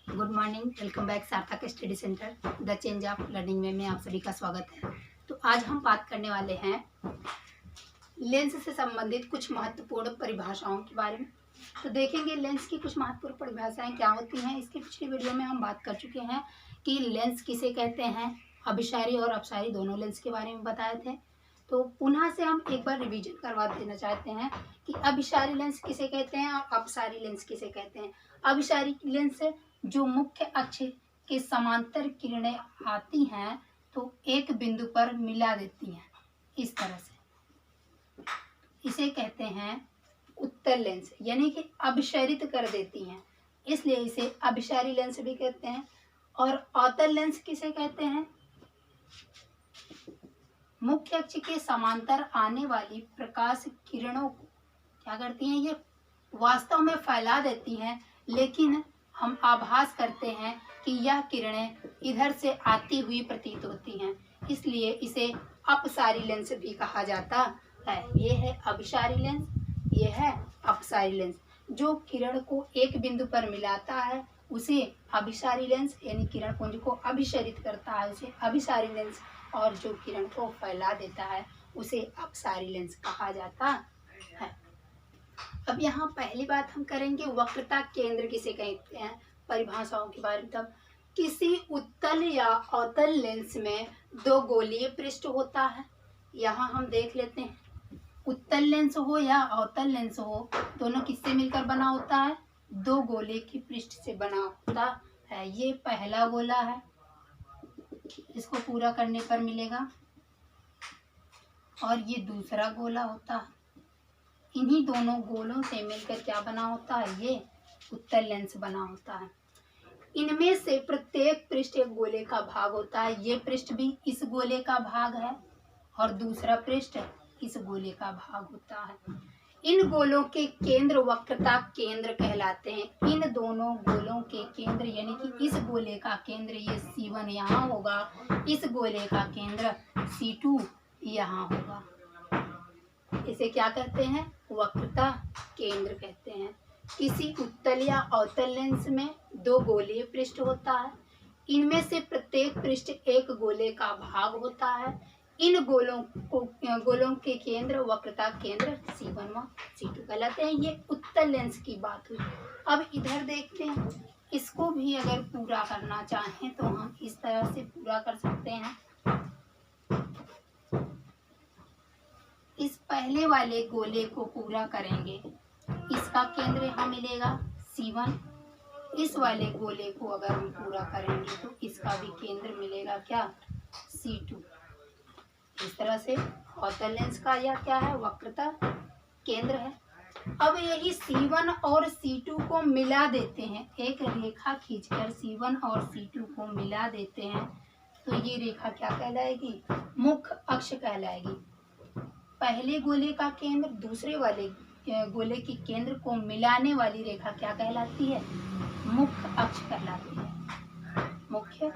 Good morning, welcome back सार्थक study centre the change of learning में आप सभी का स्वागत है। तो आज हम बात करने वाले हैं लेंस से संबंधित कुछ महत्वपूर्ण परिभाषाओं के बारे में। तो देखेंगे लेंस की कुछ महत्वपूर्ण परिभाषाएं क्या होती हैं। इसके पिछली वीडियो में हम बात कर चुके हैं कि लेंस किसे कहते हैं, अभिसारी और अपसारी दोनों लेंस के बारे में बताए थे। तो पुनः से हम एक बार रिवीजन करवा देना चाहते हैं कि अभिसारी लेंस किसे कहते हैं और अपसारी लेंस किसे कहते हैं। अभिसारी लेंस जो मुख्य अक्ष के समांतर किरणें आती हैं तो एक बिंदु पर मिला देती हैं, इस तरह से इसे कहते हैं उत्तल लेंस, यानी कि अभिसारित कर देती हैं, इसलिए इसे अभिसारी लेंस भी कहते हैं। और अवतल लेंस किसे कहते हैं? मुख्य अक्ष के समांतर आने वाली प्रकाश किरणों को क्या करती हैं, ये वास्तव में फैला देती हैं, लेकिन हम आभास करते हैं कि यह किरणें इधर से आती हुई प्रतीत होती हैं, इसलिए इसे अपसारी लेंस भी कहा जाता है। ये है अभिसारी लेंस, ये है अपसारी लेंस। जो किरण को एक बिंदु पर मिलाता है उसे अभिसारी लेंस यानी किरण पुंज को अभिसारित करता है उसे अभिसारी लेंस, और जो किरण को फैला देता है उसे अपसारी लेंस कहा जाता है। अब यहाँ पहली बात हम करेंगे वक्रता केंद्र किसे कहते हैं, परिभाषाओं के बारे में। तब किसी उत्तल या अवतल लेंस में दो गोलीय पृष्ठ होता है। यहाँ हम देख लेते हैं, उत्तल लेंस हो या अवतल लेंस हो, दोनों किससे मिलकर बना होता है? दो गोले की पृष्ठ से बना होता है। ये पहला गोला है, इसको पूरा करने पर मिलेगा, और ये दूसरा गोला होता है। इन्हीं दोनों गोलों से मिलकर क्या बना होता है? ये उत्तल लेंस बना होता है। इनमें से प्रत्येक पृष्ठ एक गोले का भाग होता है। ये पृष्ठ भी इस गोले का भाग है और दूसरा पृष्ठ इस गोले का भाग होता है। इन गोलों के केंद्र वक्रता केंद्र कहलाते हैं। इन दोनों गोलों के केंद्र यानी कि इस गोले का केंद्र ये C1 यहाँ होगा, इस गोले का केंद्र C2 यहाँ होगा। इसे क्या कहते हैं? वक्रता केंद्र कहते हैं। किसी उत्तल या अवतल लेंस में दो गोलीय पृष्ठ होता है। इनमें से प्रत्येक पृष्ठ एक गोले का भाग होता है। इन गोलों के केंद्र वक्रता केंद्र C1 व C2 कहलाते हैं। ये उत्तल लेंस की बात हुई। अब इधर देखते हैं, इसको भी अगर पूरा करना चाहें तो हम इस तरह से पूरा कर सकते हैं। इस पहले वाले गोले को पूरा करेंगे, इसका केंद्र यहाँ मिलेगा C1। इस वाले गोले को अगर हम पूरा करेंगे तो इसका भी केंद्र मिलेगा क्या? C2। इस तरह से अवतल लेंस का यह क्या है? वक्रता केंद्र है। अब यही C1 और C2 को मिला देते हैं, एक रेखा खींचकर C1 और C2 को मिला देते हैं, तो ये रेखा क्या कहलाएगी? मुख्य अक्ष कहलाएगी। पहले गोले का केंद्र दूसरे वाले गोले के केंद्र को मिलाने वाली रेखा क्या कहलाती है? मुख्य अक्ष कहलाती है। मुख्य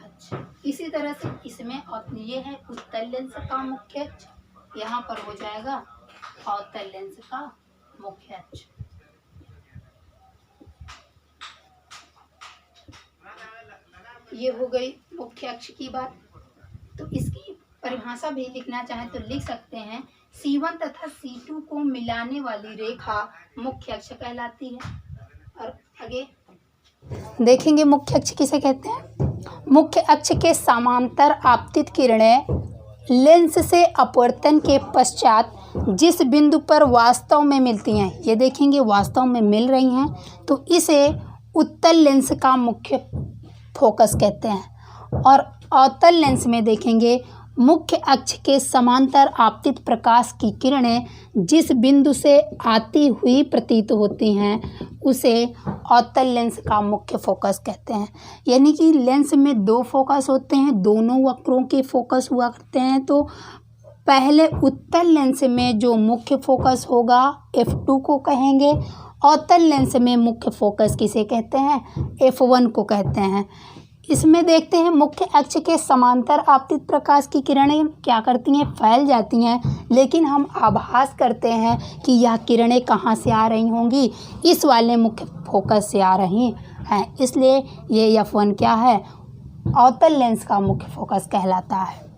अक्ष। इसी तरह से इसमें ये है उत्तल लेंस का मुख्य अक्ष, यहाँ पर हो जाएगा अवतल लेंस का मुख्य अक्ष। ये हो गई मुख्य अक्ष की बात। तो इसकी परिभाषा भी लिखना चाहें तो लिख सकते हैं, C1 तथा C2 को मिलाने वाली रेखा मुख्य अक्ष कहलाती है। और आगे देखेंगे मुख्य अक्ष किसे कहते हैं। मुख्य अक्ष के समांतर आपतित किरणें लेंस से अपवर्तन के पश्चात जिस बिंदु पर वास्तव में मिलती हैं, ये देखेंगे वास्तव में मिल रही हैं, तो इसे उत्तल लेंस का मुख्य फोकस कहते हैं। और अवतल लेंस में देखेंगे मुख्य अक्ष के समांतर आपतित प्रकाश की किरणें जिस बिंदु से आती हुई प्रतीत होती हैं उसे अवतल लेंस का मुख्य फोकस कहते हैं। यानी कि लेंस में दो फोकस होते हैं, दोनों वक्रों के फोकस हुआ करते हैं। तो पहले उत्तल लेंस में जो मुख्य फोकस होगा F2 को कहेंगे, अवतल लेंस में मुख्य फोकस किसे कहते हैं? F1 को कहते हैं। इसमें देखते हैं मुख्य अक्ष के समांतर आपतित प्रकाश की किरणें क्या करती हैं, फैल जाती हैं, लेकिन हम आभास करते हैं कि यह किरणें कहाँ से आ रही होंगी, इस वाले मुख्य फोकस से आ रही हैं। इसलिए ये F1 क्या है, अवतल लेंस का मुख्य फोकस कहलाता है।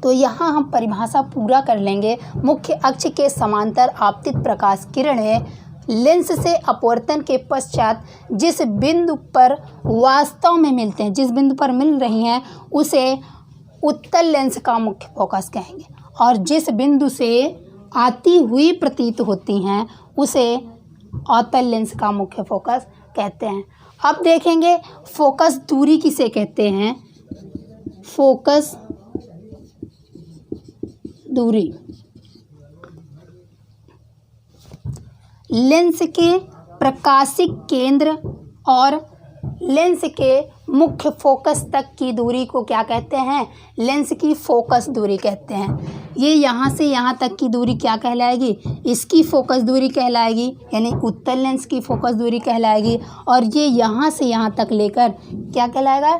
तो यहाँ हम परिभाषा पूरा कर लेंगे। मुख्य अक्ष के समांतर आपतित प्रकाश किरणें लेंस से अपवर्तन के पश्चात जिस बिंदु पर वास्तव में मिलते हैं, जिस बिंदु पर मिल रही हैं, उसे उत्तल लेंस का मुख्य फोकस कहेंगे, और जिस बिंदु से आती हुई प्रतीत होती हैं उसे अवतल लेंस का मुख्य फोकस कहते हैं। अब देखेंगे फोकस दूरी किसे कहते हैं। फोकस दूरी लेंस के प्रकाशिक केंद्र और लेंस के मुख्य फोकस तक की दूरी को क्या कहते हैं, लेंस की फोकस दूरी कहते हैं। ये यहाँ से यहाँ तक की दूरी क्या कहलाएगी, इसकी फोकस दूरी कहलाएगी, यानी उत्तल लेंस की फोकस दूरी कहलाएगी। और ये यहाँ से यहाँ तक लेकर क्या कहलाएगा,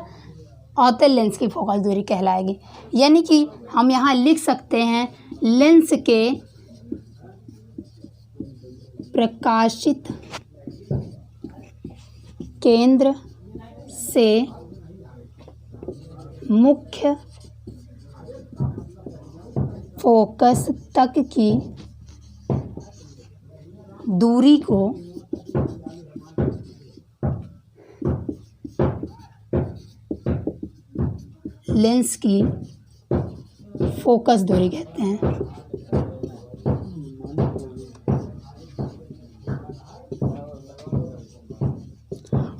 अवतल लेंस की फोकस दूरी कहलाएगी। यानी कि हम यहाँ लिख सकते हैं लेंस के प्रकाशित केंद्र से मुख्य फोकस तक की दूरी को लेंस की फोकस दूरी कहते हैं।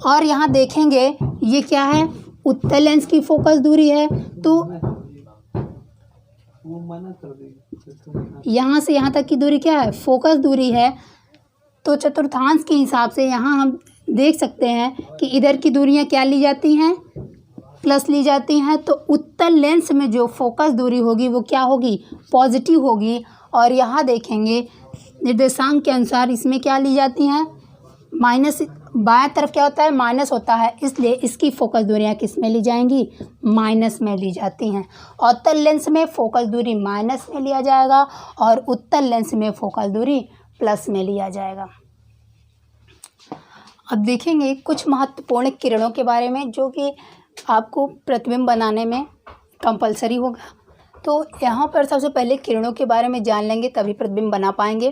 और यहाँ देखेंगे ये क्या है, उत्तल लेंस की फोकस दूरी है। तो यहाँ से यहाँ तक की दूरी क्या है, फोकस दूरी है। तो चतुर्थांश के हिसाब से यहाँ हम देख सकते हैं कि इधर की दूरियाँ क्या ली जाती हैं, प्लस ली जाती हैं। तो उत्तल लेंस में जो फोकस दूरी होगी वो क्या होगी, पॉजिटिव होगी। और यहाँ देखेंगे निर्देशांक के अनुसार इसमें क्या ली जाती हैं, माइनस। बाएं तरफ क्या होता है, माइनस होता है, इसलिए इसकी फोकस दूरियाँ किस में ली जाएंगी, माइनस में ली जाती हैं। अवतल लेंस में फोकस दूरी माइनस में लिया जाएगा और उत्तल लेंस में फोकस दूरी प्लस में लिया जाएगा। अब देखेंगे कुछ महत्वपूर्ण किरणों के बारे में जो कि आपको प्रतिबिंब बनाने में कंपलसरी होगा। तो यहाँ पर सबसे पहले किरणों के बारे में जान लेंगे, तभी प्रतिबिंब बना पाएंगे।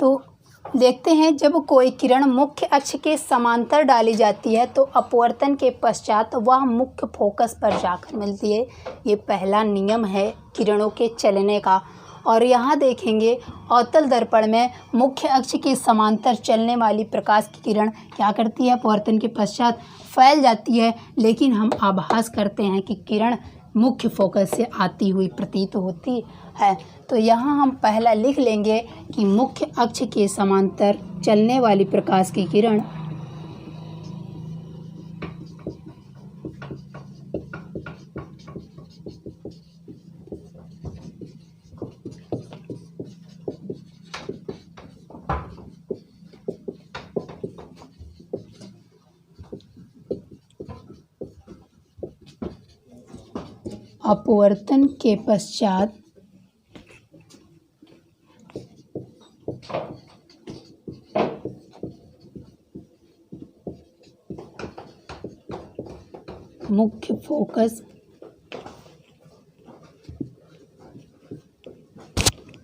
तो देखते हैं, जब कोई किरण मुख्य अक्ष के समांतर डाली जाती है तो अपवर्तन के पश्चात वह मुख्य फोकस पर जाकर मिलती है। ये पहला नियम है किरणों के चलने का। और यहाँ देखेंगे अवतल दर्पण में मुख्य अक्ष के समांतर चलने वाली प्रकाश की किरण क्या करती है, अपवर्तन के पश्चात फैल जाती है, लेकिन हम आभास करते हैं कि किरण मुख्य फोकस से आती हुई प्रतीत होती है। तो यहाँ हम पहला लिख लेंगे कि मुख्य अक्ष के समांतर चलने वाली प्रकाश की किरण अपवर्तन के पश्चात मुख्य फोकस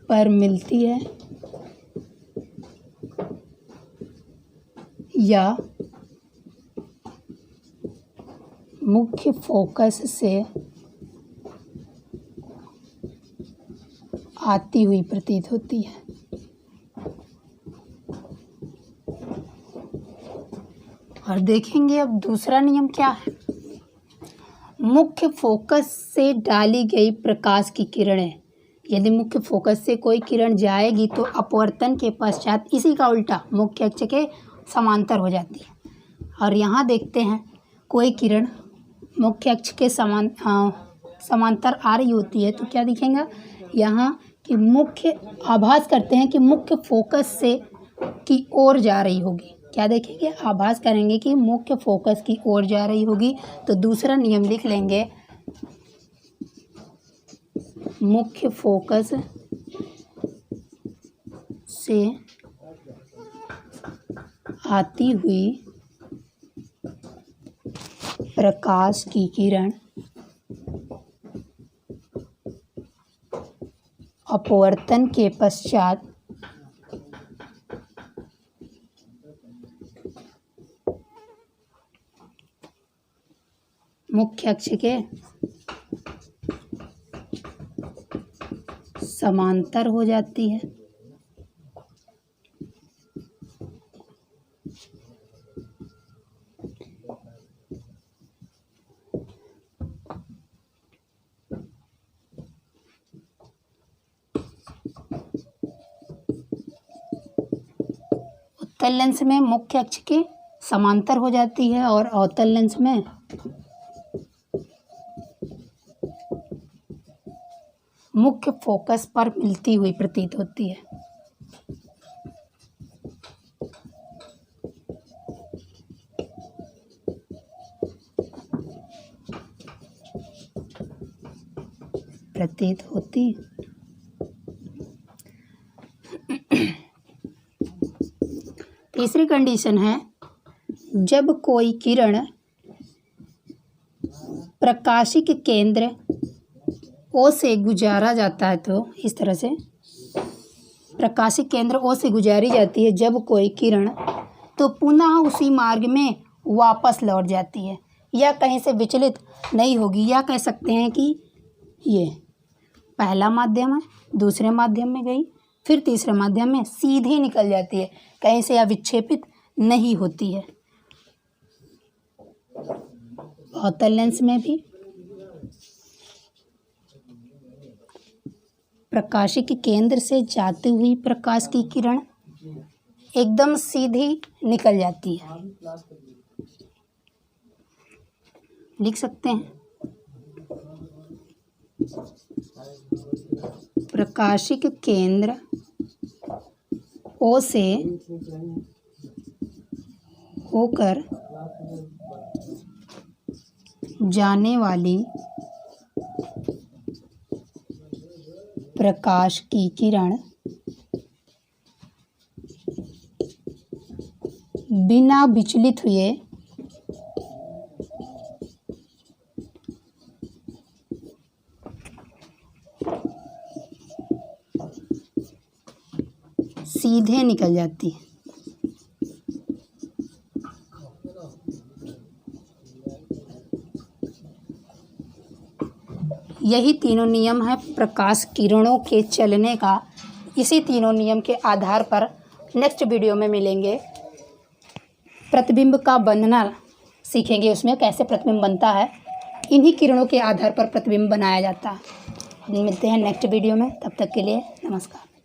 पर मिलती है या मुख्य फोकस से आती हुई प्रतीत होती है। और देखेंगे अब दूसरा नियम क्या है। मुख्य फोकस से डाली गई प्रकाश की किरणें, यदि मुख्य फोकस से कोई किरण जाएगी तो अपवर्तन के पश्चात इसी का उल्टा मुख्य अक्ष के समांतर हो जाती है। और यहाँ देखते हैं कोई किरण मुख्य अक्ष के समांतर आ रही होती है तो क्या दिखेगा यहाँ कि मुख्य, आभास करते हैं कि मुख्य फोकस से की ओर जा रही होगी, क्या देखेंगे, आभास करेंगे कि मुख्य फोकस की ओर जा रही होगी। तो दूसरा नियम लिख लेंगे, मुख्य फोकस से आती हुई प्रकाश की किरण अपवर्तन के पश्चात मुख्य अक्ष के समांतर हो जाती है। उत्तल लेंस में मुख्य अक्ष के समांतर हो जाती है और अवतल लेंस में मुख्य फोकस पर मिलती हुई प्रतीत होती है। तीसरी कंडीशन है, जब कोई किरण प्रकाशिक केंद्र ओ से गुजारा जाता है, तो इस तरह से प्रकाशिक केंद्र ओ से गुजारी जाती है जब कोई किरण, तो पुनः उसी मार्ग में वापस लौट जाती है या कहीं से विचलित नहीं होगी। या कह सकते हैं कि ये पहला माध्यम है, दूसरे माध्यम में गई, फिर तीसरे माध्यम में सीधे निकल जाती है, कहीं से या विक्षेपित नहीं होती है। अवतल लेंस में भी प्रकाशिक केंद्र से जाती हुई प्रकाश की किरण एकदम सीधी निकल जाती है। लिख सकते हैं, प्रकाशिक केंद्र ओ से होकर जाने वाली प्रकाश की किरण बिना विचलित हुए सीधे निकल जाती है। यही तीनों नियम है प्रकाश किरणों के चलने का। इसी तीनों नियम के आधार पर नेक्स्ट वीडियो में मिलेंगे, प्रतिबिंब का बनना सीखेंगे, उसमें कैसे प्रतिबिंब बनता है, इन्हीं किरणों के आधार पर प्रतिबिंब बनाया जाता है। मिलते हैं नेक्स्ट वीडियो में, तब तक के लिए नमस्कार।